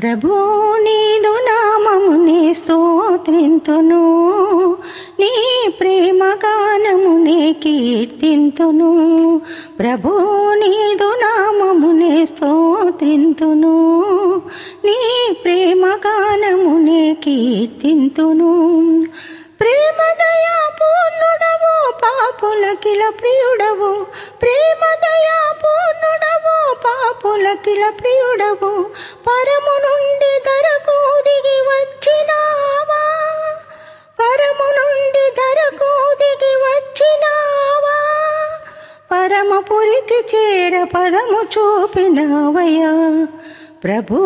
ప్రభు నీదు నామమునే స్తోత్రింతును, నీ ప్రేమ గానమునే కీర్తింతును. ప్రభు నీదు నామమునే స్తోత్రింతును, నీ ప్రేమ గానమునే కీర్తింతును. ప్రేమ దయా పూర్ణుడవు, పాపులకిల ప్రియుడవు. ప్రేమ దయా పూర్ణుడవు, పాపులకిల ప్రియుడవు. పరము నుండి ధరకు దిగి వచ్చినావా, పరము నుండి ధరకు దిగి వచ్చినావా. పరమపురికి చేర పదము చూపినావయ్యా. ప్రభు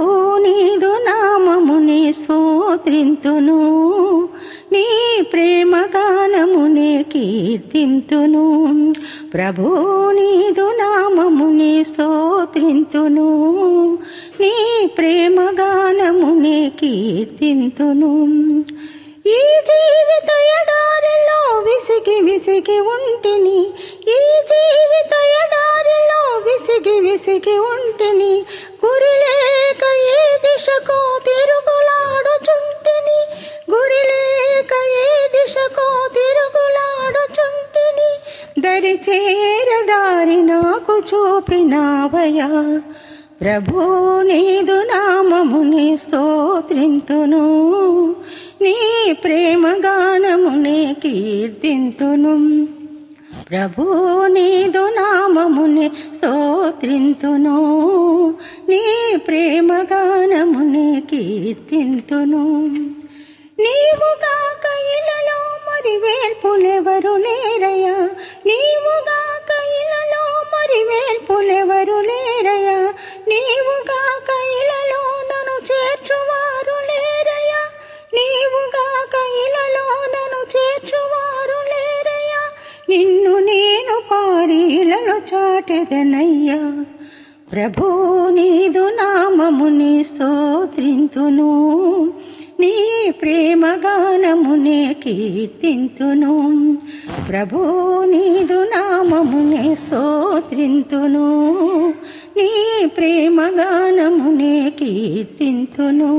నీదు నామమునే స్తోత్రింతును, నీ ప్రేమ గానమునే కీర్తింతును. ప్రభు నీదు నామమునే స్తోత్రింతును, నీ ప్రేమ గానమునే కీర్తింతును. ఈ జీవిత ఎడారిలో విసిగి విసిగి ఉంటిని, ఈ జీవిత ఎడారిలో విసిగి విసిగి ఉంటిని. గురిలేక ఏ దిశకో తిరుగులాడుచుంటిని, గురిలేక ఏ దిశకో తిరుగులాడుచుంటిని. దరి చేరదారి నాకు చూపినావయ్యా. ప్రభు నీదు నామమునే స్తోత్రింతును, నీ ప్రేమ గానమునే కీర్తింతును. ప్రభు నీదు నామమునే స్తోత్రింతును, నీ ప్రేమ గానమునే కీర్తింతును. నీవుగాక ఇలలో మరి వేల్పులెవరు లేరయ్యా, నీవుగాక ఇలలో మరి వేల్పులెవరు లేరయ్యా. నీవుగాక ఇలలో నన్ను చేర్చువారు లేరయ్యా, నీవుగాక ఇలలో నన్ను చేర్చువారు లేరయ్యా. నిన్ను నేను పాడి ఇలలో చాటెదనయ్యా. ప్రభు నీదు నామమునే స్తోత్రింతును, నీ ప్రేమ గానమునే కీర్తింతును. ప్రభు నీదు నామమునే స్తోత్రింతును, నీ ప్రేమ గానమునే కీర్తింతును.